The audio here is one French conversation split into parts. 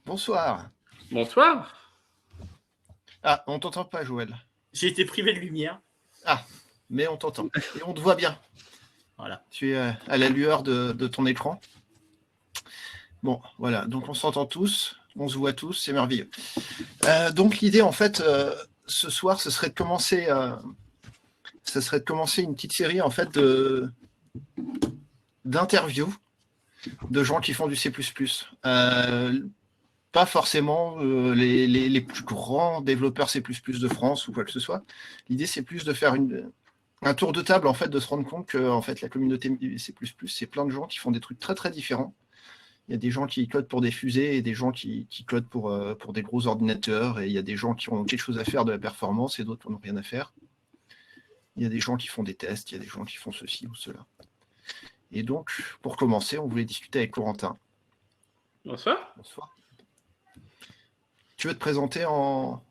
Bonsoir. Bonsoir. Ah, on t'entend pas, Joël. J'ai été privé de lumière. Ah, mais on t'entend. Et on te voit bien. Voilà. Tu es à la lueur de ton écran. Bon, voilà. Donc, on s'entend tous. On se voit tous. C'est merveilleux. Donc, l'idée, en fait, ce soir, ce serait de commencer une petite série, en fait, d'interviews de gens qui font du C++. Pas forcément les plus grands développeurs C++ de France ou quoi que ce soit. L'idée, c'est plus de faire un tour de table, en fait, de se rendre compte que en fait, la communauté C++, c'est plein de gens qui font des trucs très, très différents. Il y a des gens qui codent pour des fusées et des gens qui codent pour des gros ordinateurs. Et il y a des gens qui ont quelque chose à faire de la performance et d'autres qui n'ont rien à faire. Il y a des gens qui font des tests, il y a des gens qui font ceci ou cela. Et donc, pour commencer, on voulait discuter avec Corentin. Bonsoir. Bonsoir. Tu veux te présenter en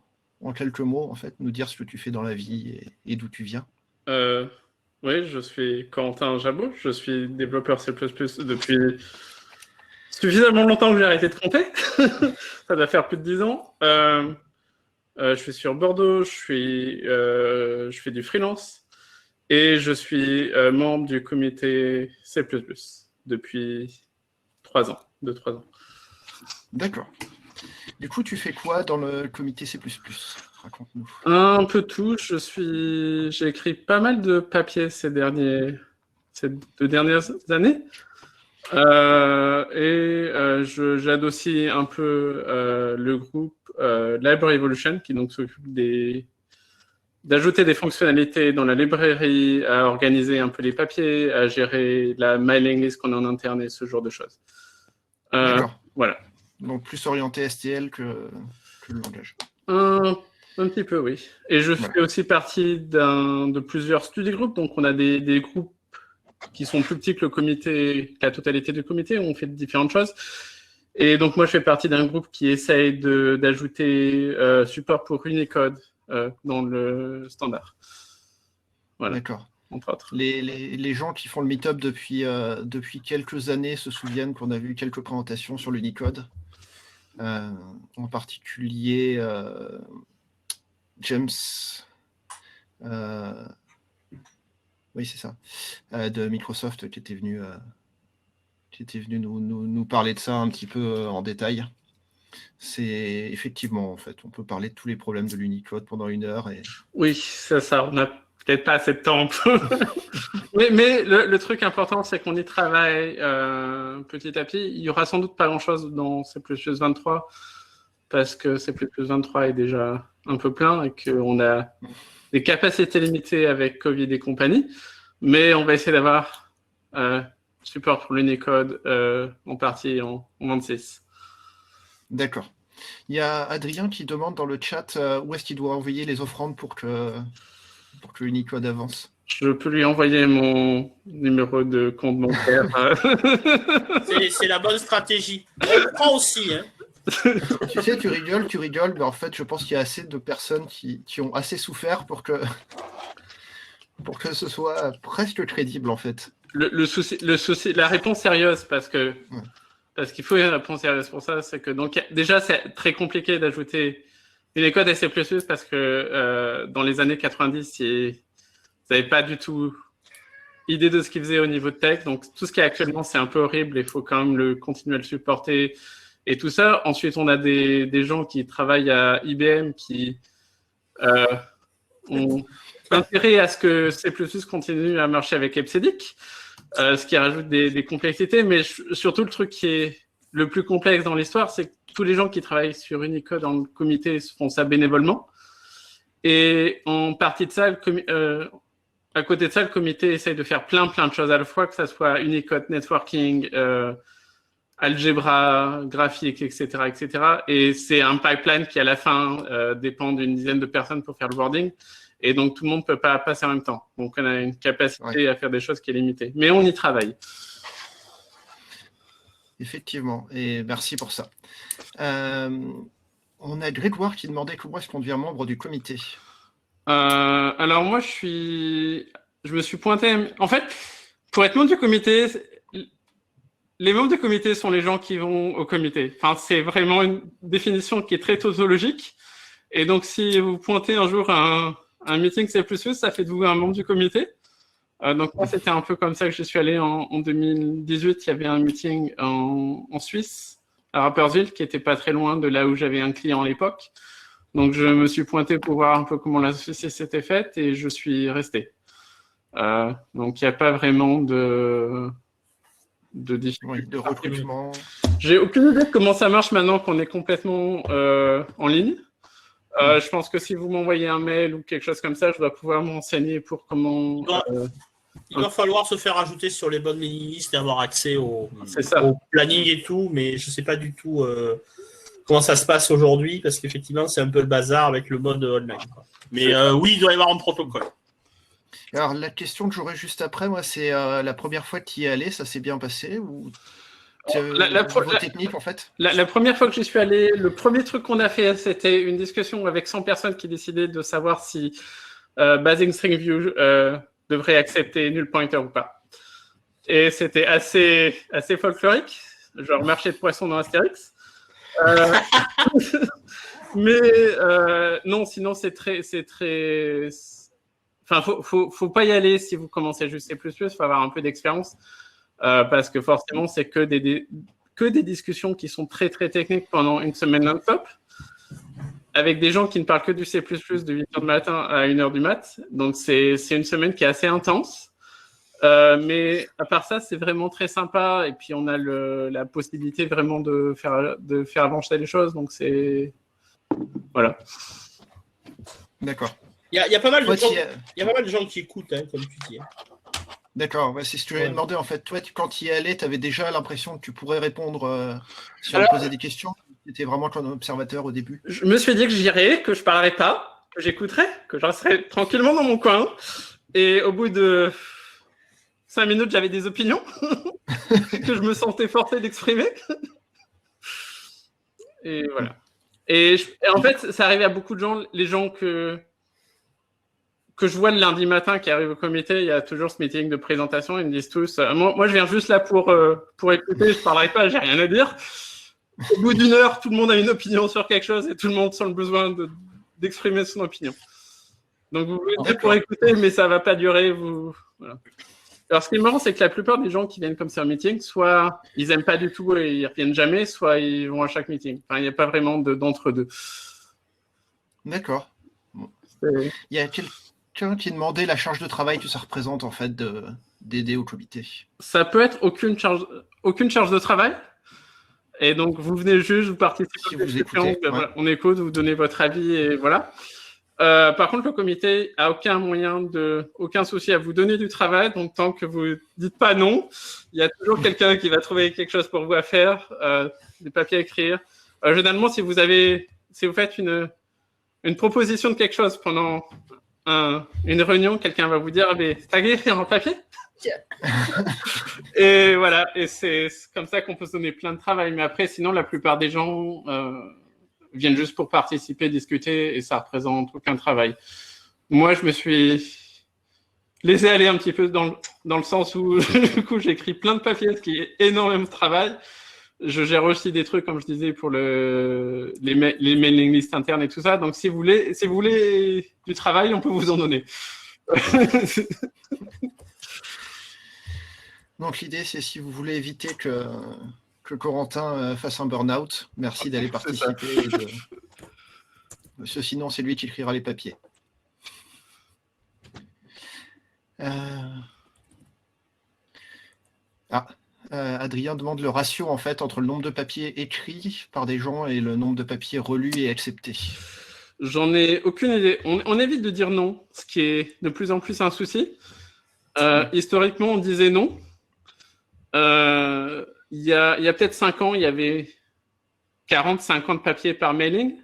quelques mots, en fait, nous dire ce que tu fais dans la vie et d'où tu viens? Oui, je suis Corentin Jabot, je suis développeur C++ depuis suffisamment longtemps que j'ai arrêté de compter. Ça doit faire plus de 10 ans. Je suis sur Bordeaux, je fais du freelance et je suis membre du comité C++ depuis 3 ans, 2-3 ans. D'accord. Du coup, tu fais quoi dans le comité C++? Raconte-nous. Un peu tout. J'ai écrit pas mal de papiers ces 2 dernières années. J'aide aussi un peu le groupe Library Evolution qui donc s'occupe d'ajouter des fonctionnalités dans la librairie, à organiser un peu les papiers, à gérer la mailing list qu'on a en interne et ce genre de choses. D'accord. Voilà. Donc plus orienté STL que le langage. Un petit peu, oui. Et je fais aussi partie de plusieurs study groups. Donc, on a des groupes qui sont plus petits que la totalité du comité, où on fait différentes choses. Et donc, moi, je fais partie d'un groupe qui essaye d'ajouter support pour Unicode dans le standard. Voilà. D'accord. Entre autres. Les gens qui font le meet-up depuis quelques années se souviennent qu'on a vu quelques présentations sur l'Unicode. En particulier James, oui c'est ça, de Microsoft qui était venu nous parler de ça un petit peu en détail. C'est effectivement, en fait, on peut parler de tous les problèmes de l'Unicode pendant 1 heure. Oui, c'est ça, on n'a peut-être pas assez de temps. mais le truc important, c'est qu'on y travaille petit à petit. Il y aura sans doute pas grand-chose dans C++ 23 parce que C++ 23 est déjà un peu plein et qu'on a des capacités limitées avec Covid et compagnie. Mais on va essayer d'avoir support pour l'Unicode en partie en 26. D'accord. Il y a Adrien qui demande dans le chat où est-ce qu'il doit envoyer les offrandes pour que l'Unicode avance. Je peux lui envoyer mon numéro de compte bancaire. C'est la bonne stratégie. On prend aussi, hein. Tu sais, tu rigoles, mais en fait, je pense qu'il y a assez de personnes qui ont assez souffert pour que ce soit presque crédible, en fait. Le souci, la réponse sérieuse, parce qu'il faut une réponse sérieuse pour ça, c'est que donc déjà c'est très compliqué d'ajouter Unicode et C++ parce que dans les années 90, vous n'avez pas du tout idée de ce qu'ils faisaient au niveau de tech. Donc tout ce qui est actuellement, c'est un peu horrible. Il faut quand même continuer à le supporter et tout ça. Ensuite, on a des gens qui travaillent à IBM qui ont intérêt à ce que C++ continue à marcher avec Ebsedic, ce qui rajoute des complexités. Mais surtout, le truc qui est le plus complexe dans l'histoire, c'est que tous les gens qui travaillent sur Unicode dans le comité font ça bénévolement. Et en partie de ça, à côté de ça, le comité essaye de faire plein de choses à la fois, que ça soit Unicode, networking, algèbre graphique, etc., etc. Et c'est un pipeline qui, à la fin, dépend d'une dizaine de personnes pour faire le boarding. Et donc, tout le monde ne peut pas passer en même temps. Donc, on a une capacité à faire des choses qui est limitée. Mais on y travaille. Effectivement. Et merci pour ça. On a Grégoire qui demandait comment est-ce qu'on devient membre du comité. Alors, moi, je me suis pointé... En fait, pour être membre du comité... les membres du comité sont les gens qui vont au comité. Enfin, c'est vraiment une définition qui est très tautologique. Et donc, si vous pointez un jour un meeting C++, ça fait de vous un membre du comité. Donc, moi, c'était un peu comme ça que je suis allé en 2018. Il y avait un meeting en Suisse, à Rapperswil, qui était pas très loin de là où j'avais un client à l'époque. Donc, je me suis pointé pour voir un peu comment la société s'était faite et je suis resté. Donc, il n'y a pas vraiment de recrutement. J'ai aucune idée de comment ça marche maintenant qu'on est complètement en ligne. Je pense que si vous m'envoyez un mail ou quelque chose comme ça, je dois pouvoir m'enseigner pour comment... Il va falloir se faire ajouter sur les bonnes mailing lists et avoir accès au planning et tout, mais je ne sais pas du tout comment ça se passe aujourd'hui, parce qu'effectivement, c'est un peu le bazar avec le mode online. Mais oui, il doit y avoir un protocole. Alors, la question que j'aurais juste après, moi, c'est la première fois que tu y es allé, ça s'est bien passé ou technique, en fait la première fois que j'y suis allé, le premier truc qu'on a fait, c'était une discussion avec 100 personnes qui décidaient de savoir si Basing String View devrait accepter null pointer ou pas. Et c'était assez folklorique, genre marché de poisson dans Astérix. Mais non, sinon c'est très... Enfin, faut pas y aller si vous commencez juste C++, faut avoir un peu d'expérience. Parce que forcément, c'est que des discussions qui sont très, très techniques pendant une semaine non-stop, avec des gens qui ne parlent que du C++ de 8h du matin à 1h du mat. Donc, c'est une semaine qui est assez intense. Mais à part ça, c'est vraiment très sympa. Et puis, on a la possibilité vraiment de faire avancer les choses. Donc, c'est... Voilà. D'accord. Il y a pas mal de gens qui écoutent, hein, comme tu dis. D'accord, c'est ce que je m'avais demandé en fait. Toi, quand tu y allais, tu avais déjà l'impression que tu pourrais répondre si on te posait des questions. Tu étais vraiment comme observateur au début. Je me suis dit que j'irais, que je parlerais pas, que j'écouterais, que je resterais tranquillement dans mon coin. Et au bout de 5 minutes, j'avais des opinions que je me sentais forcé d'exprimer. Et voilà. Et en fait, ça arrivait à beaucoup de gens, les gens que je vois le lundi matin qui arrive au comité, il y a toujours ce meeting de présentation, ils me disent tous moi je viens juste là pour écouter, je parlerai pas, j'ai rien à dire. Au bout d'une heure, tout le monde a une opinion sur quelque chose et tout le monde sent le besoin d'exprimer son opinion. Donc vous venez pour écouter, mais ça va pas durer. Voilà. Alors ce qui est marrant, c'est que la plupart des gens qui viennent comme ça au meeting, soit ils aiment pas du tout et ils reviennent jamais, soit ils vont à chaque meeting. Enfin, il n'y a pas vraiment d'entre-deux. D'accord. Il y a quelqu'un qui demandait la charge de travail que ça représente en fait d'aider au comité. Ça peut être aucune charge de travail. Et donc vous venez juste, vous participez si vous écoutez, voilà, on écoute, vous donnez votre avis et voilà. Par contre, le comité a aucun souci à vous donner du travail. Donc tant que vous dites pas non, il y a toujours quelqu'un qui va trouver quelque chose pour vous à faire, des papiers à écrire. Généralement, si vous faites une proposition de quelque chose pendant une réunion, quelqu'un va vous dire t'as qu'à écrire en papier. Et voilà, et c'est comme ça qu'on peut se donner plein de travail. Mais après, sinon, la plupart des gens viennent juste pour participer, discuter, et ça représente aucun travail. Moi, je me suis laissé aller un petit peu dans le sens où du coup, j'écris plein de papiers, ce qui est énormément de travail. Je gère aussi des trucs, comme je disais, pour les mailing lists internes et tout ça. Donc, si vous voulez du travail, on peut vous en donner. Donc, l'idée, c'est si vous voulez éviter que Corentin fasse un burn-out, merci d'aller participer. Sinon, c'est lui qui écrira les papiers. Adrien demande le ratio en fait entre le nombre de papiers écrits par des gens et le nombre de papiers relus et acceptés. J'en ai aucune idée. On évite de dire non, ce qui est de plus en plus un souci. Historiquement, on disait non. Il y a peut-être 5 ans, il y avait 40-50 papiers par mailing.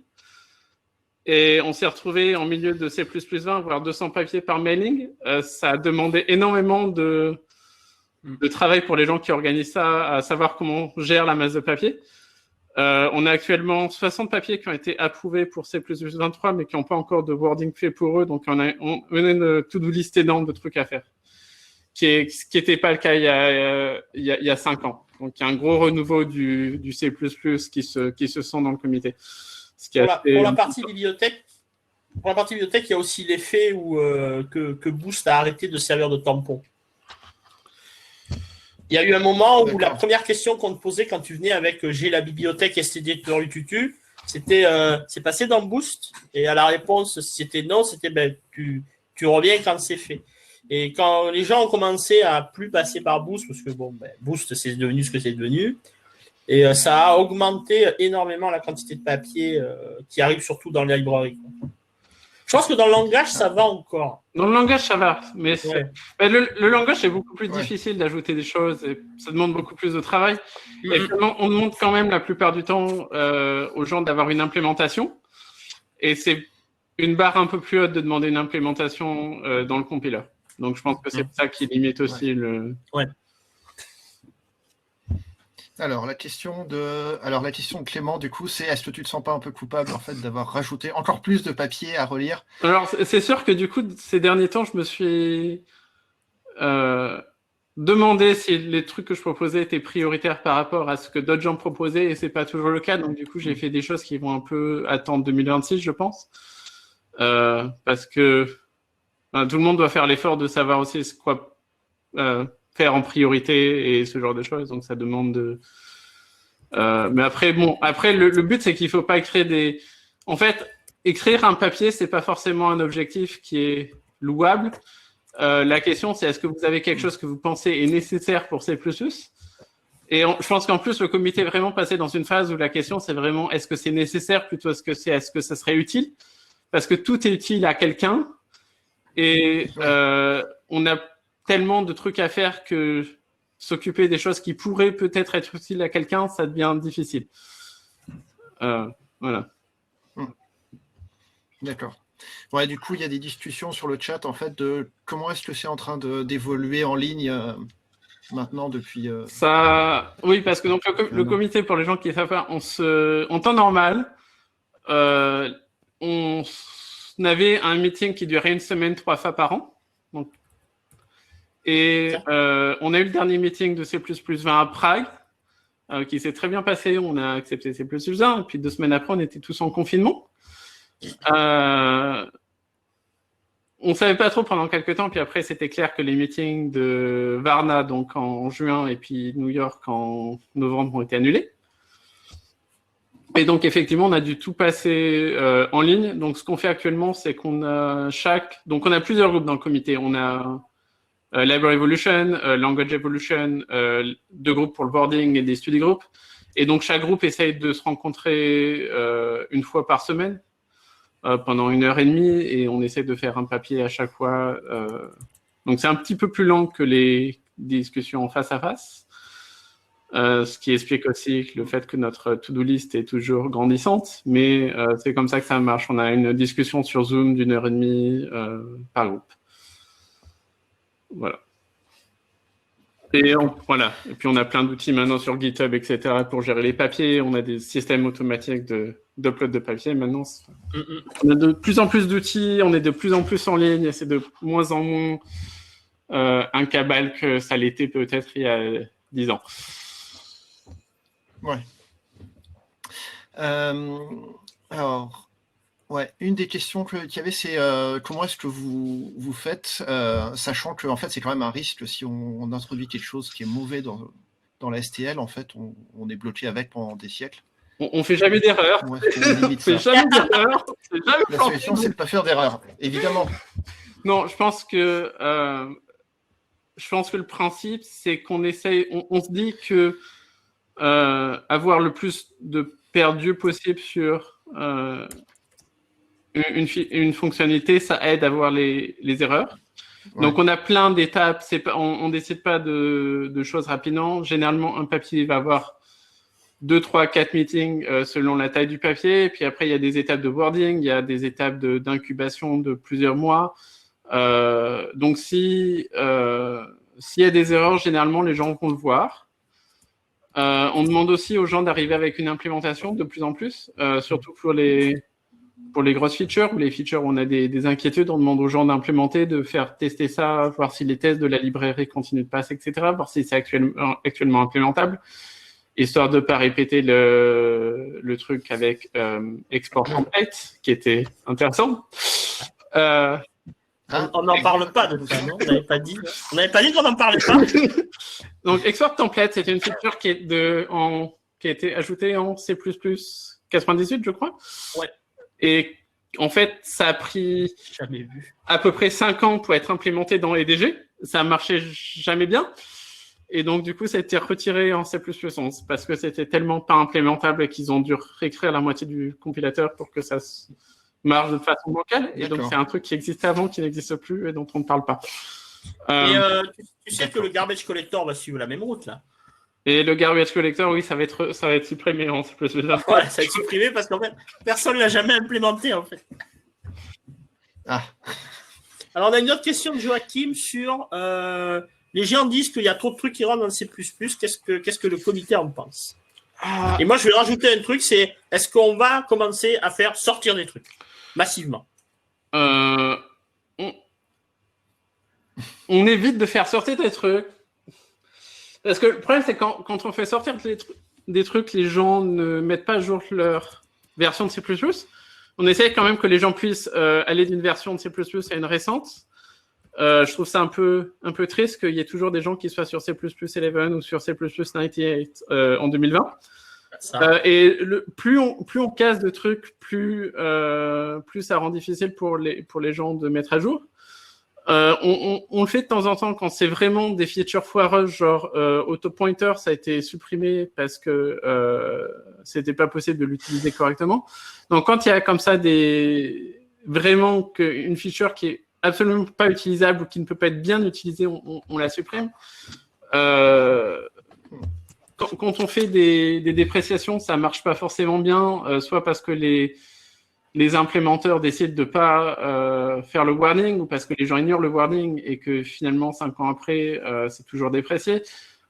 Et on s'est retrouvé en milieu de C++20, voire 200 papiers par mailing. Ça a demandé énormément de travail pour les gens qui organisent ça, à savoir comment on gère la masse de papier. On a actuellement 60 papiers qui ont été approuvés pour C++23, mais qui n'ont pas encore de wording fait pour eux. Donc, on a une to-do list énorme de trucs à faire. ce qui n'était pas le cas il y a 5 ans. Donc, il y a un gros renouveau du C++ qui se sent dans le comité. Pour la partie bibliothèque, il y a aussi l'effet que Boost a arrêté de servir de tampon. Il y a eu un moment où la première question qu'on te posait quand tu venais avec j'ai la bibliothèque std tutu, c'était c'est passé dans Boost, et à la réponse c'était non, c'était tu reviens quand c'est fait. Et quand les gens ont commencé à plus passer par Boost, parce que Boost c'est devenu ce que c'est devenu, et ça a augmenté énormément la quantité de papier qui arrive surtout dans les librairies. Je pense que dans le langage, ça va encore. Dans le langage, ça va. Mais le langage, c'est beaucoup plus difficile d'ajouter des choses et ça demande beaucoup plus de travail. Et on demande quand même la plupart du temps aux gens d'avoir une implémentation. Et c'est une barre un peu plus haute de demander une implémentation dans le compiler. Donc, je pense que c'est ça qui limite aussi le... Ouais. Alors, la question de Clément, du coup, c'est est-ce que tu te sens pas un peu coupable en fait d'avoir rajouté encore plus de papier à relire? Alors, c'est sûr que du coup, ces derniers temps, je me suis demandé si les trucs que je proposais étaient prioritaires par rapport à ce que d'autres gens proposaient, et c'est pas toujours le cas. Donc, du coup, j'ai fait des choses qui vont un peu attendre 2026, je pense, parce que tout le monde doit faire l'effort de savoir aussi quoi faire en priorité et ce genre de choses. Donc, ça demande de... mais après, le but, c'est qu'il ne faut pas écrire des... En fait, écrire un papier, ce n'est pas forcément un objectif qui est louable. La question, c'est est-ce que vous avez quelque chose que vous pensez est nécessaire pour C++? Et je pense qu'en plus, le comité est vraiment passé dans une phase où la question, c'est vraiment est-ce que c'est nécessaire plutôt est-ce que ça serait utile? Parce que tout est utile à quelqu'un et on a tellement de trucs à faire que s'occuper des choses qui pourraient peut-être être utiles à quelqu'un, ça devient difficile. Voilà. D'accord. Ouais, du coup, il y a des discussions sur le chat en fait de comment est-ce que c'est en train d'évoluer en ligne maintenant depuis. Ça, oui, parce que donc le comité, pour les gens qui ne savent pas, en temps normal, on avait un meeting qui durait une semaine 3 fois par an. Donc, et on a eu le dernier meeting de C++20 à Prague, qui s'est très bien passé. On a accepté C++1, et puis 2 semaines après, on était tous en confinement. On ne savait pas trop pendant quelques temps, puis après, c'était clair que les meetings de Varna, donc en juin, et puis New York en novembre, ont été annulés. Et donc, effectivement, on a dû tout passer en ligne. Donc, ce qu'on fait actuellement, c'est qu'on a Donc, on a plusieurs groupes dans le comité. On a Library Evolution, Language Evolution, 2 groupes pour le boarding et des study groups. Et donc, chaque groupe essaye de se rencontrer une fois par semaine pendant 1h30 et on essaie de faire un papier à chaque fois. Donc, c'est un petit peu plus lent que les discussions face à face. Ce qui explique aussi le fait que notre to-do list est toujours grandissante. Mais c'est comme ça que ça marche. On a une discussion sur Zoom d'1h30 par groupe. Voilà. Et puis on a plein d'outils maintenant sur GitHub, etc. pour gérer les papiers. On a des systèmes automatiques d'upload de papier maintenant. On a de plus en plus d'outils, on est de plus en plus en ligne et c'est de moins en moins un cabal que ça l'était peut-être il y a 10 ans. Ouais. Alors... Ouais, une des questions qu'il y avait, c'est comment est-ce que vous faites, sachant que en fait, c'est quand même un risque si on introduit quelque chose qui est mauvais dans la STL, en fait, on est bloqué avec pendant des siècles. On fait jamais d'erreur. On fait jamais d'erreur. La solution, c'est de ne pas faire d'erreur, évidemment. Non, je pense que le principe, c'est qu'on essaye, on se dit que avoir le plus de perdu possible sur une fonctionnalité, ça aide à voir les erreurs. Ouais. Donc, on a plein d'étapes. On décide pas de choses rapidement. Généralement, un papier va avoir 2, 3, 4 meetings selon la taille du papier. Et puis après, il y a des étapes de boarding, il y a des étapes d'incubation de plusieurs mois. Donc, s'il y a des erreurs, généralement, les gens vont le voir. On demande aussi aux gens d'arriver avec une implémentation de plus en plus, surtout pour les pour les grosses features, ou les features où on a des inquiétudes, on demande aux gens d'implémenter, de faire tester ça, voir si les tests de la librairie continuent de passer, etc., voir si c'est actuellement implémentable, histoire de ne pas répéter le truc avec export template, qui était intéressant. On n'en parle pas de ça, non? On n'avait pas dit qu'on n'en parlait pas. Donc, export template, c'est une feature qui a été ajoutée en C++ 98, je crois. Ouais. Et en fait, ça a pris à peu près 5 ans pour être implémenté dans EDG. Ça marchait jamais bien. Et donc, du coup, ça a été retiré en C++ 11 parce que c'était tellement pas implémentable qu'ils ont dû réécrire la moitié du compilateur pour que ça marche de façon locale. Et donc, c'est un truc qui existait avant, qui n'existe plus et dont on ne parle pas. Tu sais que le garbage collector va suivre la même route, là. Et le garbage collector, oui, ça va être supprimé en C++. Ouais, ça va être supprimé parce qu'en fait, personne ne l'a jamais implémenté, en fait. Ah. Alors, on a une autre question de Joachim sur les gens disent qu'il y a trop de trucs qui rentrent dans le C++. Qu'est-ce que le comité en pense? Et moi, je vais rajouter un truc, c'est est-ce qu'on va commencer à faire sortir des trucs massivement? On évite de faire sortir des trucs. Parce que le problème, c'est quand on fait sortir des trucs, les gens ne mettent pas à jour leur version de C++. On essaie quand même que les gens puissent aller d'une version de C++ à une récente. Je trouve ça un peu triste qu'il y ait toujours des gens qui soient sur C++ 11 ou sur C++ 98 en 2020. Et plus on casse de trucs, plus ça rend difficile pour les gens de mettre à jour. On le fait de temps en temps quand c'est vraiment des features foireuses, genre auto-pointer, ça a été supprimé parce que c'était pas possible de l'utiliser correctement. Donc quand il y a comme ça vraiment une feature qui est absolument pas utilisable ou qui ne peut pas être bien utilisée, on la supprime. Quand on fait des dépréciations, ça marche pas forcément bien, soit parce que les implémenteurs décident de pas faire le warning ou parce que les gens ignorent le warning et que finalement, 5 ans après, c'est toujours déprécié.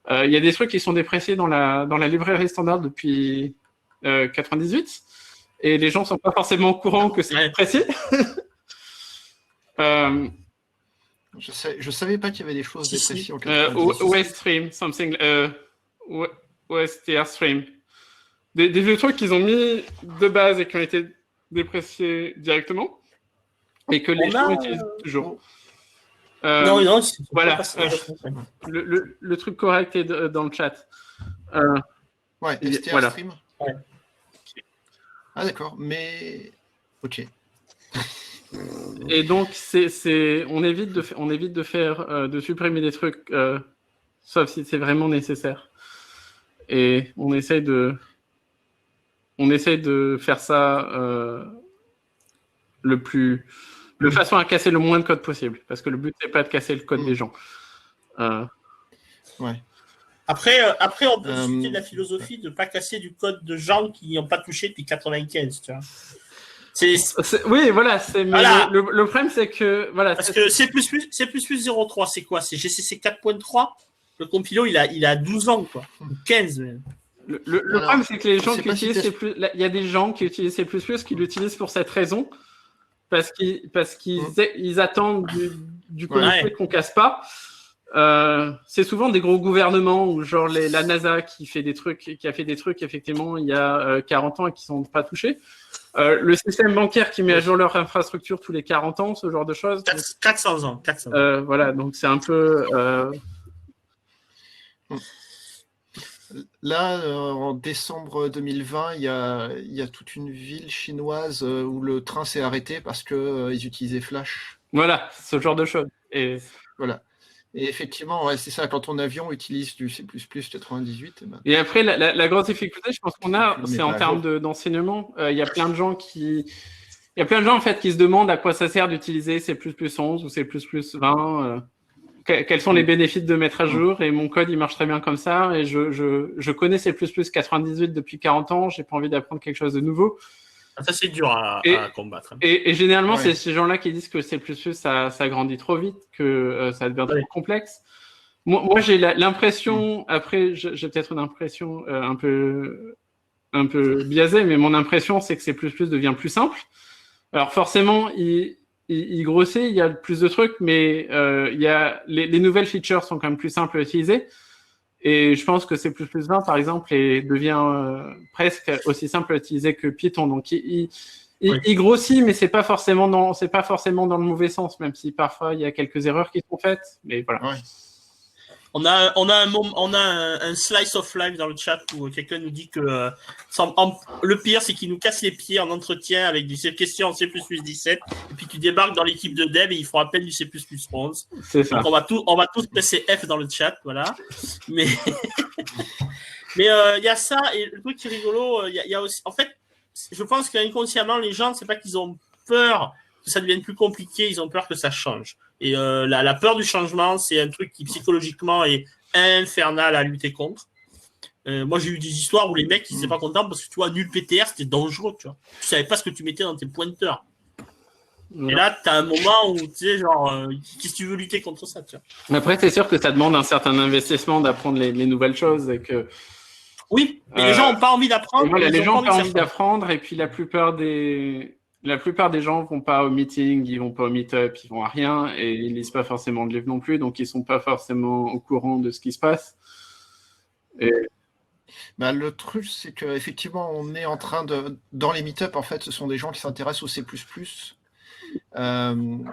Il y a des trucs qui sont dépréciés dans la librairie standard depuis 98 et les gens sont pas forcément au courant que c'est déprécié. Je savais pas qu'il y avait des choses dépréciées en 98. OSStream, something... OSTR stream. Des vieux trucs qu'ils ont mis de base et qui ont été dépréciés directement et que les gens utilisent toujours. Non, voilà. Le truc correct est dans le chat. Ouais, STR voilà. stream. Ouais. Ah d'accord, mais ok. Et donc on évite de supprimer des trucs sauf si c'est vraiment nécessaire. Et on essaye de faire ça de façon à casser le moins de code possible, parce que le but c'est pas de casser le code des gens. Ouais. Après, on peut discuter de la philosophie de ne pas casser du code de gens qui n'y ont pas touché depuis 95, tu vois. Oui, voilà. Voilà. Le problème, c'est que voilà. Parce que C++ 03, c'est quoi? C'est GCC 4.3. Le compilo, il a 12 ans, quoi. 15 même. Le problème, c'est que les gens qui utilisent C++, il y a des gens qui utilisent C++ qui l'utilisent pour cette raison, parce qu'ils attendent du comité qu'on casse pas. C'est souvent des gros gouvernements ou genre la NASA qui a fait des trucs effectivement il y a 40 ans et qui sont pas touchés. Le système bancaire qui met à jour leur infrastructure tous les 40 ans, ce genre de choses. 400 ans. Voilà, donc c'est un peu... Là, en décembre 2020, il y a toute une ville chinoise où le train s'est arrêté parce qu'ils utilisaient Flash. Voilà, ce genre de choses. Et voilà. Et effectivement, ouais, c'est ça, quand ton avion utilise du C++ 98. Et après, la grosse difficulté, je pense qu'on a, c'est en termes d'enseignement. Il y a plein de gens en fait qui se demandent à quoi ça sert d'utiliser C++ 11 ou C++ 20. Quels sont les bénéfices de mettre à jour, et mon code il marche très bien comme ça, et je connais C++ 98 depuis 40 ans, j'ai pas envie d'apprendre quelque chose de nouveau. Ça c'est dur à combattre. Et généralement c'est ces gens-là qui disent que C++ ça grandit trop vite, que ça devient trop complexe. Moi j'ai l'impression, après j'ai peut-être une impression un peu biaisée, mais mon impression c'est que C++ devient plus simple. Alors forcément, il grossit, il y a plus de trucs, mais il y a les nouvelles features sont quand même plus simples à utiliser. Et je pense que C++ 20, par exemple, devient presque aussi simple à utiliser que Python. Donc, il grossit, mais c'est pas forcément dans le mauvais sens, même si parfois il y a quelques erreurs qui sont faites. Mais voilà. Ouais. On a un slice of life dans le chat où quelqu'un nous dit que le pire, c'est qu'il nous casse les pieds en entretien avec des questions en C++ 17, et puis tu débarques dans l'équipe de dev et ils font appel du C++ 11. C'est ça. Donc on va tous presser F dans le chat, voilà. Mais il y a ça, et le truc qui est rigolo, il y a aussi, en fait, je pense qu'inconsciemment, les gens, c'est pas qu'ils ont peur que ça devienne plus compliqué, ils ont peur que ça change. Et la peur du changement, c'est un truc qui psychologiquement est infernal à lutter contre. Moi, j'ai eu des histoires où les mecs, ils étaient pas contents parce que tu vois, nul PTR, c'était dangereux, tu vois. Tu savais pas ce que tu mettais dans tes pointeurs. Ouais. Et là, tu as un moment où tu sais, genre, qu'est-ce que tu veux lutter contre ça, tu vois. Après, c'est sûr que ça demande un certain investissement d'apprendre les nouvelles choses et que. Oui, mais les gens n'ont pas envie d'apprendre. Voilà, les gens n'ont pas envie d'apprendre, et puis la plupart des gens vont pas au meeting, ils vont pas au meet-up, ils vont à rien, et ils lisent pas forcément de livres non plus, donc ils sont pas forcément au courant de ce qui se passe. Et... Ben, le truc, c'est qu'effectivement, on est en train de... Dans les meet-up, en fait, ce sont des gens qui s'intéressent au C++,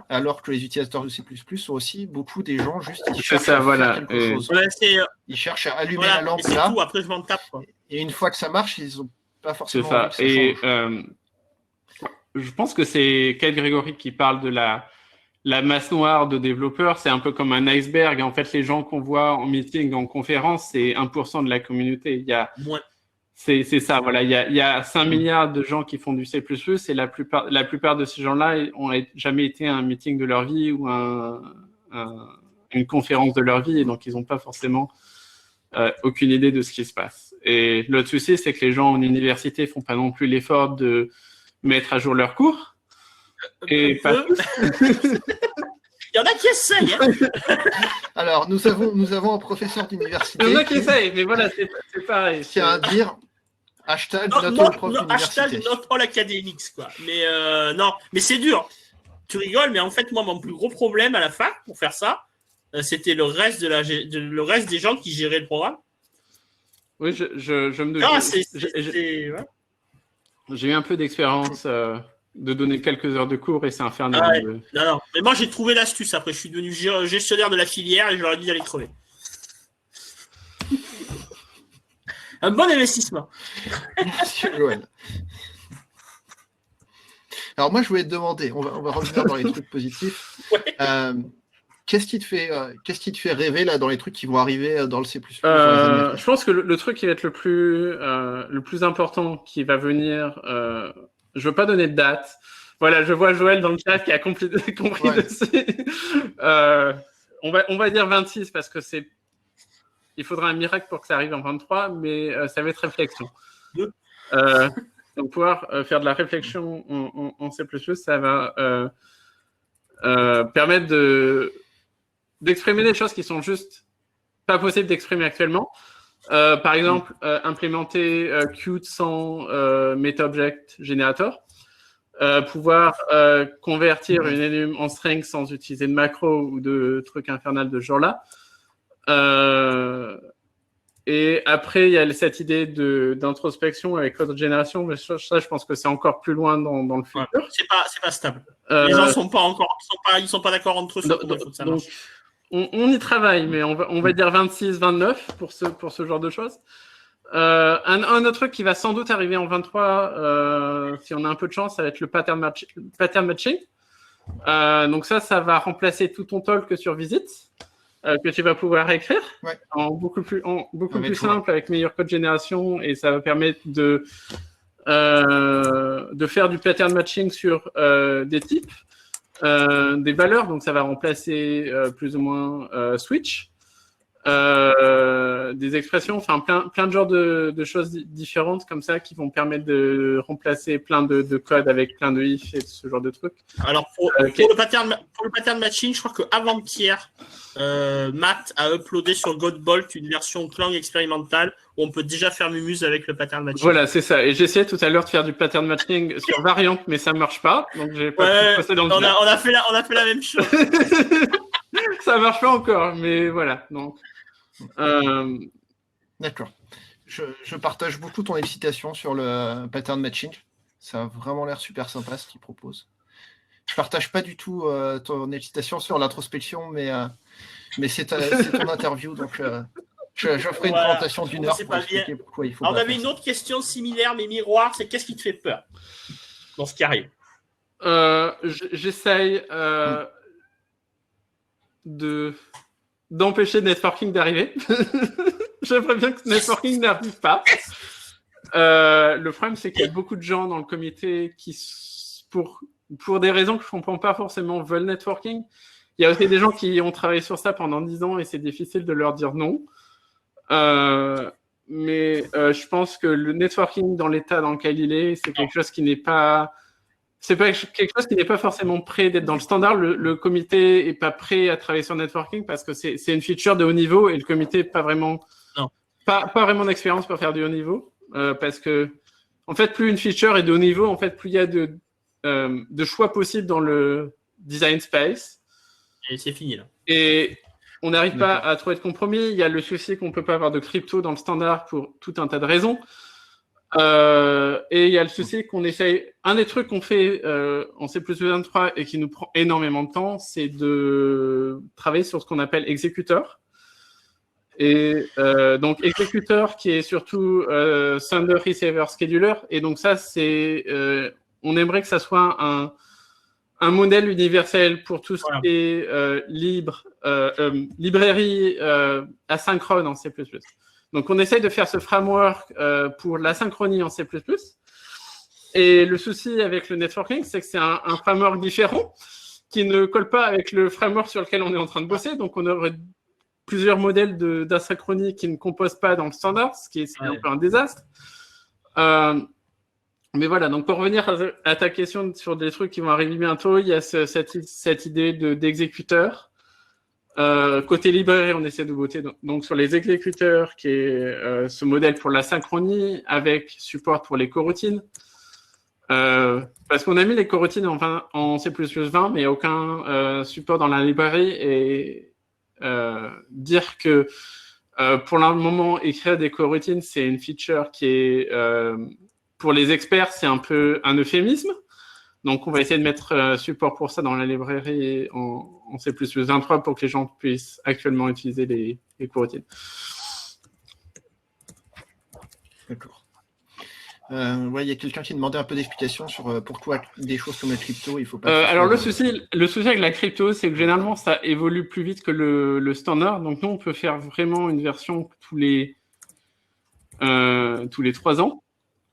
alors que les utilisateurs de C++ sont aussi beaucoup des gens juste qui cherchent à faire quelque chose. Voilà, ils cherchent à allumer la lampe là. Tout. Après, je m'en tape, quoi. Et une fois que ça marche, ils n'ont pas forcément envie que ça change. Je pense que c'est Kyle Gregory qui parle de la masse noire de développeurs. C'est un peu comme un iceberg. En fait, les gens qu'on voit en meeting, en conférence, c'est 1% de la communauté. Il y a... Ouais. C'est ça, voilà. Il y a 5 milliards de gens qui font du C++, et la plupart de ces gens-là n'ont jamais été à un meeting de leur vie ou une conférence de leur vie, et donc ils n'ont pas forcément aucune idée de ce qui se passe. Et l'autre souci, c'est que les gens en université font pas non plus l'effort de mettre à jour leurs cours. Et pas tous. Il y en a qui essayent. Hein. Alors, nous avons un professeur d'université. Il y en a qui essayent, mais voilà, c'est pareil. Qui a à dire hashtag not all prof d'université. Hashtag not all academics, quoi. Mais non, mais c'est dur. Tu rigoles, mais en fait, moi, mon plus gros problème à la fac pour faire ça, c'était le reste des gens qui géraient le programme. Oui, je me demande. J'ai eu un peu d'expérience de donner quelques heures de cours, et c'est infernal. Ah ouais. Non. Mais moi, j'ai trouvé l'astuce. Après, je suis devenu gestionnaire de la filière et je leur ai dit d'aller crever. Un bon investissement. Monsieur Joël. Alors moi, je voulais te demander, on va revenir dans les trucs positifs. Ouais. Qu'est-ce qui te fait rêver là dans les trucs qui vont arriver dans le C++? Je pense que le truc qui va être le plus important qui va venir, je veux pas donner de date. Voilà, je vois Joël dans le chat qui a compris ouais. dessus. On va dire 26 parce que il faudra un miracle pour que ça arrive en 23, mais ça va être réflexion. Donc pouvoir faire de la réflexion en C++, ça va permettre d'exprimer des choses qui sont juste pas possibles d'exprimer actuellement. Par exemple, implémenter Qt sans MetaObject Generator. Pouvoir convertir une enum en string sans utiliser de macro ou de trucs infernal de ce genre-là. Et après, il y a cette idée d'introspection avec code génération, mais ça, je pense que c'est encore plus loin dans le futur. Ouais, c'est pas stable. Les gens ils sont pas d'accord entre eux sur comment il faut que ça marche. On y travaille, mais on va dire 26, 29 pour ce genre de choses. Un autre truc qui va sans doute arriver en 23, si on a un peu de chance, ça va être le pattern matching. Donc ça va remplacer tout ton talk sur Visit, que tu vas pouvoir écrire en beaucoup plus simple, avec meilleur code génération, et ça va permettre de faire du pattern matching sur des types, des valeurs. Donc ça va remplacer plus ou moins switch, des des expressions, enfin plein de genres de choses différentes comme ça qui vont permettre de remplacer plein de code avec plein de if et ce genre de trucs. Alors pour le pattern matching, je crois qu'avant-hier, Matt a uploadé sur Godbolt une version Clang expérimentale où on peut déjà faire Mumuse avec le pattern matching. Voilà, c'est ça. Et j'ai essayé tout à l'heure de faire du pattern matching sur variante, mais ça marche pas. Donc j'ai pas pu passer dans le on a fait la même chose. Ça marche pas encore, mais voilà. Donc. D'accord. Je partage beaucoup ton excitation sur le pattern matching. Ça a vraiment l'air super sympa ce qu'il propose. Je partage pas du tout ton excitation sur l'introspection, mais c'est ton interview, donc je ferai une présentation d'une heure pour expliquer pourquoi il faut. Alors, on avait une autre question similaire, mais miroir, c'est qu'est-ce qui te fait peur dans ce qui arrive? J'essaye d'empêcher Networking d'arriver. J'aimerais bien que Networking n'arrive pas. Le problème, c'est qu'il y a beaucoup de gens dans le comité qui, pour des raisons que je ne comprends pas forcément, veulent Networking. Il y a aussi des gens qui ont travaillé sur ça pendant 10 ans et c'est difficile de leur dire non. Mais je pense que le Networking dans l'état dans lequel il est, c'est quelque chose qui n'est pas... C'est pas quelque chose qui n'est pas forcément prêt d'être dans le standard. Le comité est pas prêt à travailler sur networking parce que c'est une feature de haut niveau et le comité n'est pas vraiment, pas vraiment d'expérience pour faire du haut niveau. Parce que, en fait, plus une feature est de haut niveau, en fait, plus il y a de choix possibles dans le design space. Et c'est fini, là. Et on n'arrive pas à trouver de compromis. Il y a le souci qu'on ne peut pas avoir de crypto dans le standard pour tout un tas de raisons. Et il y a le souci qu'on essaye. Un des trucs qu'on fait en C++23 et qui nous prend énormément de temps, c'est de travailler sur ce qu'on appelle exécuteur. Et donc exécuteur qui est surtout Sender Receiver Scheduler. Et donc ça, c'est on aimerait que ça soit un modèle universel pour tout ce qui est librairie asynchrone en C++. Donc, on essaye de faire ce framework pour l'asynchronie en C++. Et le souci avec le networking, c'est que c'est un framework différent qui ne colle pas avec le framework sur lequel on est en train de bosser. Donc, on aurait plusieurs modèles d'asynchronie qui ne composent pas dans le standard, ce qui est un peu un désastre. Mais voilà, donc pour revenir à ta question sur des trucs qui vont arriver bientôt, il y a cette idée d'exécuteur. Côté librairie, on essaie de voter donc sur les exécuteurs, qui est ce modèle pour la synchronie avec support pour les coroutines. Parce qu'on a mis les coroutines en C++20, mais aucun support dans la librairie. Et dire que pour le moment, écrire des coroutines, c'est une feature qui est, pour les experts, c'est un peu un euphémisme. Donc, on va essayer de mettre support pour ça dans la librairie en C++23 pour que les gens puissent actuellement utiliser les coroutines. D'accord. Il y a quelqu'un qui demandait un peu d'explication sur pourquoi des choses comme la crypto, il faut pas... alors, le souci avec la crypto, c'est que généralement, ça évolue plus vite que le standard. Donc, nous, on peut faire vraiment une version tous les 3 ans.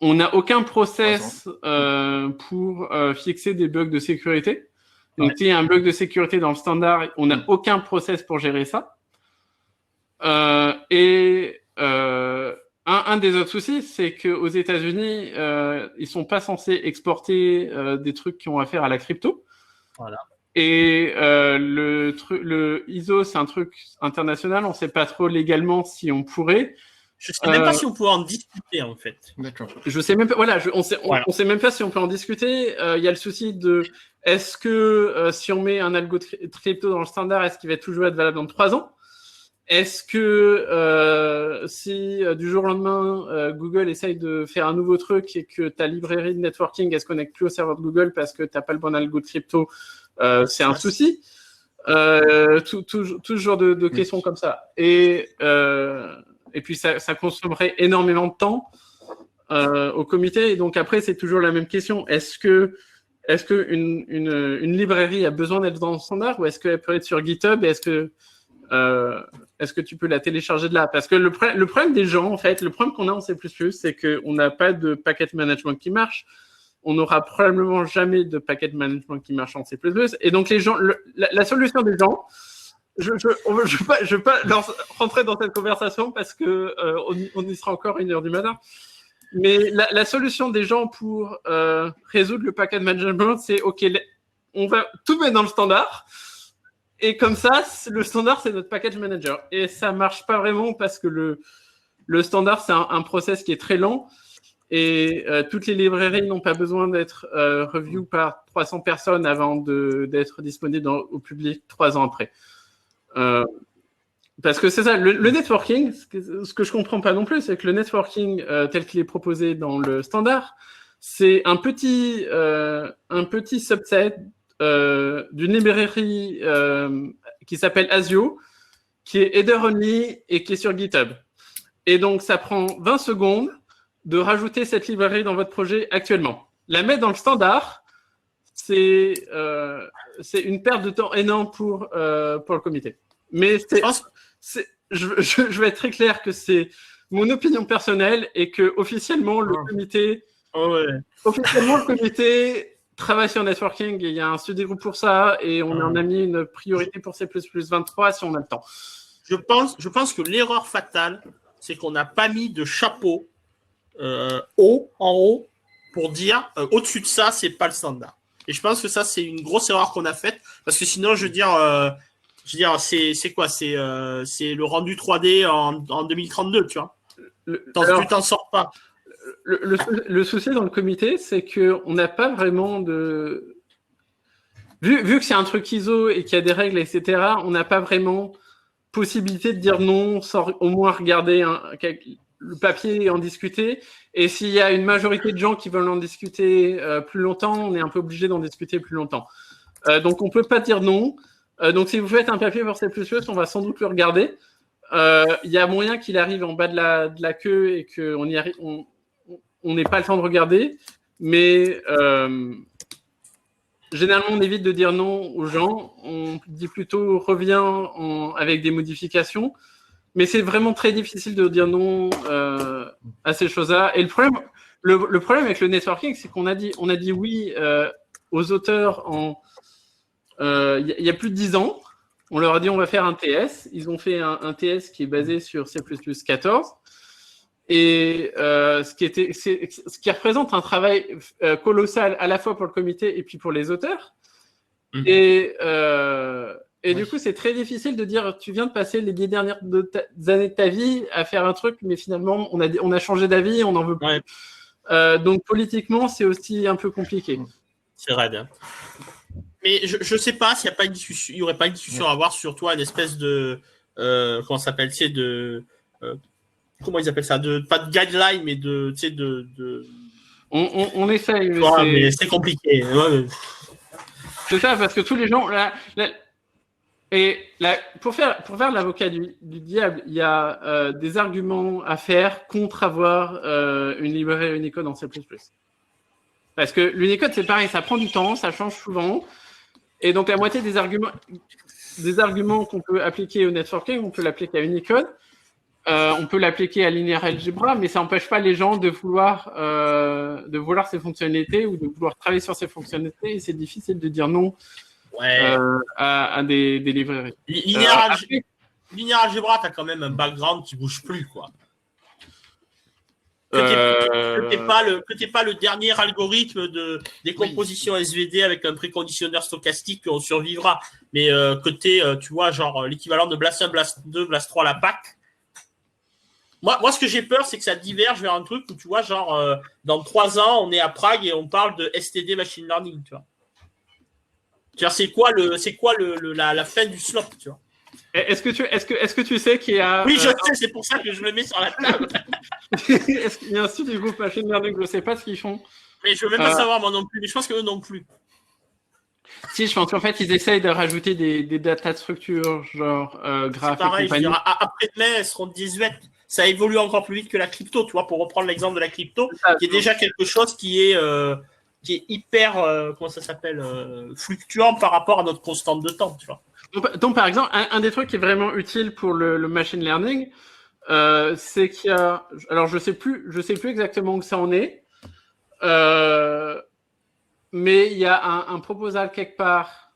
On n'a aucun process pour fixer des bugs de sécurité. Donc, s'il y a un bug de sécurité dans le standard, on n'a aucun process pour gérer ça. Un des autres soucis, c'est qu'aux États-Unis, ils sont pas censés exporter des trucs qui ont affaire à la crypto. Voilà. Et le ISO, c'est un truc international. On ne sait pas trop légalement si on pourrait. Je ne sais même pas si on peut en discuter, en fait. D'accord. Je sais même pas. Voilà, on sait même pas si on peut en discuter. Il y a le souci de est-ce que si on met un algo crypto dans le standard, est-ce qu'il va toujours être valable dans 3 ans? Est-ce que si du jour au lendemain, Google essaye de faire un nouveau truc et que ta librairie de networking elle se connecte plus au serveur de Google parce que tu n'as pas le bon algo de crypto, c'est un souci. Tout ce genre de questions comme ça. Et puis, ça consommerait énormément de temps au comité. Et donc, après, c'est toujours la même question. Est-ce que une librairie a besoin d'être dans le standard ou est-ce qu'elle peut être sur GitHub et est-ce que tu peux la télécharger de là? Parce que le problème des gens, en fait, le problème qu'on a en C++, c'est qu'on n'a pas de packet management qui marche. On n'aura probablement jamais de packet management qui marche en C++. Et donc, les gens, la solution des gens, je veux pas rentrer dans cette conversation parce que on y sera encore 1h du matin. Mais la solution des gens pour résoudre le package management, c'est OK, on va tout mettre dans le standard. Et comme ça, le standard, c'est notre package manager. Et ça marche pas vraiment parce que le standard, c'est un process qui est très lent. Et toutes les librairies n'ont pas besoin d'être revues par 300 personnes avant d'être disponibles au public 3 ans après. Parce que c'est ça, le networking, ce que je comprends pas non plus, c'est que le networking tel qu'il est proposé dans le standard, c'est un petit subset d'une librairie qui s'appelle Asio, qui est header only et qui est sur GitHub. Et donc, ça prend 20 secondes de rajouter cette librairie dans votre projet actuellement. La mettre dans le standard, c'est une perte de temps énorme pour le comité. Mais je vais être très clair que c'est mon opinion personnelle et que officiellement le comité travaille sur networking et il y a un study group pour ça et on en a mis une priorité pour C++ 23 si on a le temps. Je pense que l'erreur fatale, c'est qu'on n'a pas mis de chapeau en haut pour dire au-dessus de ça, c'est pas le standard. Et je pense que ça, c'est une grosse erreur qu'on a faite parce que sinon, je veux dire, c'est quoi? C'est le rendu 3D en 2032, tu vois. Tu t'en sors pas. Le souci dans le comité, c'est qu'on n'a pas vraiment de... Vu que c'est un truc ISO et qu'il y a des règles, etc., on n'a pas vraiment possibilité de dire non sans au moins regarder le papier et en discuter. Et s'il y a une majorité de gens qui veulent en discuter plus longtemps, on est un peu obligé d'en discuter plus longtemps. Donc, on ne peut pas dire non. Donc, si vous faites un papier pour C++, on va sans doute le regarder. Il y a moyen qu'il arrive en bas de la queue et qu'on y arrive... On n'ait pas le temps de regarder, mais généralement, on évite de dire non aux gens. On dit plutôt reviens avec des modifications. Mais c'est vraiment très difficile de dire non à ces choses-là. Et le problème avec le networking, c'est qu'on a dit oui aux auteurs il y a plus de 10 ans. On leur a dit on va faire un TS. Ils ont fait un TS qui est basé sur C++ 14. Et ce qui représente un travail colossal à la fois pour le comité et puis pour les auteurs. Et du coup, c'est très difficile de dire tu viens de passer les 10 dernières années de ta vie à faire un truc, mais finalement, on a changé d'avis, on n'en veut plus. Donc, politiquement, c'est aussi un peu compliqué. C'est raide. Hein. Mais je sais pas s'il n'y aurait pas une discussion à avoir sur toi, une espèce de. Comment ça s'appelle, tu sais, de. Comment ils appellent ça, pas de guideline, mais de, tu sais, on essaye. Mais c'est compliqué. Ouais. C'est ça, parce que tous les gens, pour faire l'avocat du diable, il y a des arguments à faire contre avoir une librairie Unicode en C++. Parce que l'Unicode, c'est pareil, ça prend du temps, ça change souvent, et donc la moitié des arguments qu'on peut appliquer au networking, on peut l'appliquer à Unicode. On peut l'appliquer à Linear Algebra, mais ça n'empêche pas les gens de vouloir ces fonctionnalités ou de vouloir travailler sur ces fonctionnalités. Et c'est difficile de dire non à des librairies. Linear Algebra, tu as quand même un background qui ne bouge plus, quoi. Que tu n'es pas le dernier algorithme de décomposition SVD avec un préconditionneur stochastique qu'on survivra, mais que tu es, tu vois, genre l'équivalent de Blast 1, Blast 2, Blast 3, la PAC. Moi, ce que j'ai peur, c'est que ça diverge vers un truc où, tu vois, genre, dans 3 ans, on est à Prague et on parle de STD Machine Learning, tu vois. C'est quoi la fin du slot, tu vois. Est-ce que tu sais qu'il y a... Oui, je sais, c'est pour ça que je le mets sur la table. Est-ce qu'il y a un site du groupe Machine Learning, je ne sais pas ce qu'ils font. Mais je ne veux même pas savoir, moi non plus, mais je pense qu'eux non plus. Si, je pense qu'en fait, ils essayent de rajouter des data structures, genre graphes et compagnie. Après-demain, elles seront 18. Ça évolue encore plus vite que la crypto, tu vois, pour reprendre l'exemple de la crypto, qui est déjà quelque chose qui est hyper, comment ça s'appelle, fluctuant par rapport à notre constante de temps, tu vois. Donc par exemple, un des trucs qui est vraiment utile pour le machine learning, c'est qu'il y a, alors je sais plus exactement où ça en est, mais il y a un proposal quelque part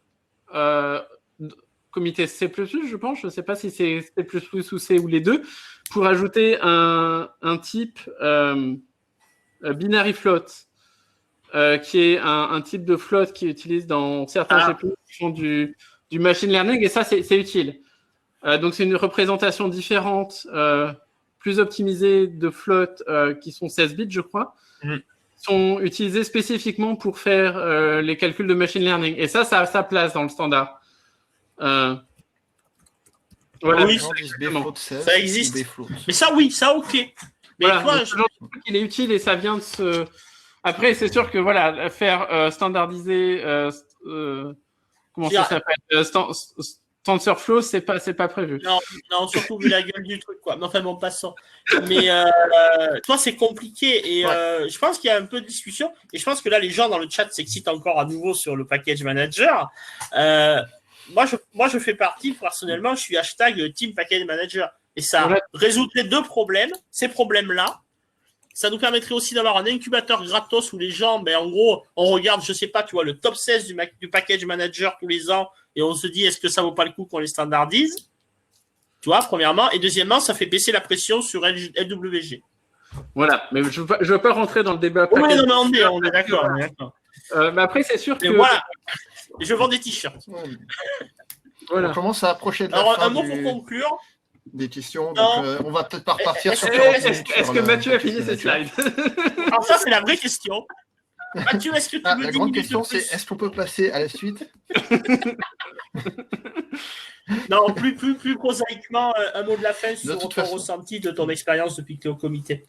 comité C++, je pense, je ne sais pas si c'est C++ ou C ou les deux, pour ajouter un type binary float, qui est un type de float qui utilise dans certains GPU qui font du machine learning, et ça, c'est utile. Donc, c'est une représentation différente, plus optimisée de float qui sont 16 bits, je crois, sont utilisés spécifiquement pour faire les calculs de machine learning. Et ça a sa place dans le standard. Voilà. Oui, ça existe. Mais ça, oui, ça, ok. Mais voilà, toi, il est utile et ça vient de se... Après, c'est sûr que voilà, faire standardiser... comment ça s'appelle TensorFlow, c'est pas prévu. Non, surtout vu la gueule du truc, quoi. Mais enfin, bon, passons. Mais toi, c'est compliqué. Et je pense qu'il y a un peu de discussion. Et je pense que là, les gens dans le chat s'excitent encore à nouveau sur le package manager. Moi, je fais partie, personnellement, je suis hashtag Team Package Manager. Et ça résoudrait deux problèmes. Ces problèmes-là, ça nous permettrait aussi d'avoir un incubateur gratos où les gens, en gros, on regarde, je sais pas, tu vois, le top 16 du Package Manager tous les ans et on se dit, est-ce que ça vaut pas le coup qu'on les standardise? Tu vois, premièrement. Et deuxièmement, ça fait baisser la pression sur LWG. Voilà, mais je veux pas rentrer dans le débat. Oui, non, mais on est d'accord. Mais après, c'est sûr que... Voilà, je vends des t-shirts. Voilà. On commence à approcher de la fin un mot pour conclure. Des questions, donc on va peut-être pas repartir sur... Est-ce que Mathieu a fini ses slides? Alors ça, c'est la vraie question. Mathieu, est-ce que tu veux la grande question, c'est est-ce qu'on peut passer à la suite? Non, plus prosaïquement, un mot de la fin sur ton ressenti de ton expérience depuis que tu es au comité.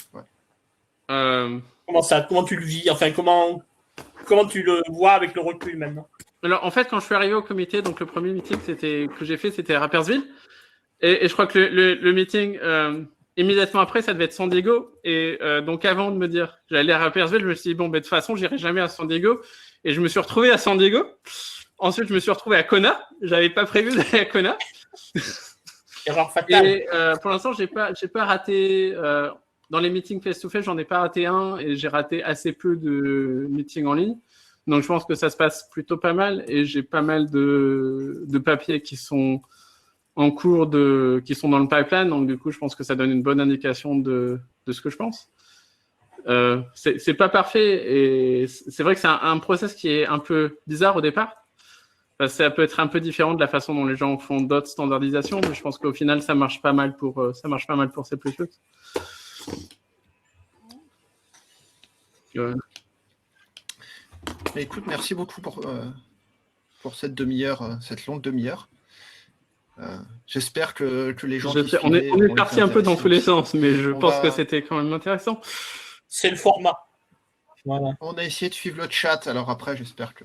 Comment tu le vis? Enfin, comment tu le vois avec le recul maintenant? Alors, en fait, quand je suis arrivé au comité, donc le premier meeting que j'ai fait, c'était à Rapperswil. Et je crois que le meeting, immédiatement après, ça devait être San Diego. Et donc, avant de me dire que j'allais à Rapperswil, je me suis dit, bon, de toute façon, j'irai jamais à San Diego. Et je me suis retrouvé à San Diego. Ensuite, je me suis retrouvé à Kona. J'avais pas prévu d'aller à Kona. Erreur fatale. Et pour l'instant, j'ai pas raté... dans les meetings face-to-face, j'en ai pas raté un. Et j'ai raté assez peu de meetings en ligne. Donc, je pense que ça se passe plutôt pas mal. Et j'ai pas mal de papiers qui sont... en cours qui sont dans le pipeline, donc du coup, je pense que ça donne une bonne indication de ce que je pense. C'est pas parfait et c'est vrai que c'est un process qui est un peu bizarre au départ. Parce que ça peut être un peu différent de la façon dont les gens font d'autres standardisations, mais je pense qu'au final, ça marche pas mal pour C++. Écoute, merci beaucoup pour cette demi-heure, cette longue demi-heure. J'espère que les gens... On est parti un peu dans tous les sens, mais je pense que c'était quand même intéressant. C'est le format. Voilà. On a essayé de suivre le chat, alors après, j'espère que...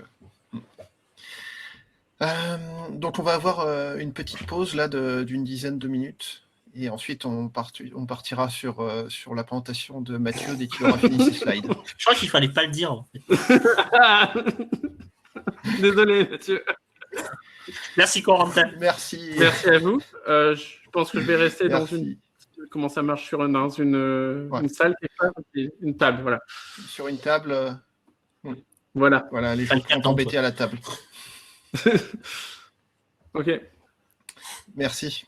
donc, on va avoir une petite pause là d'une dizaine de minutes. Et ensuite, on partira sur la présentation de Mathieu dès qu'il aura fini ses slides. Je crois qu'il fallait pas le dire. En fait. Désolé, Mathieu. Merci Corentin. Merci. Merci à vous. Je pense que je vais rester dans une... Comment ça marche dans une salle, une table, voilà. Sur une table. Voilà. Voilà, les gens qui vont t'embêter à la table. Ok. Merci.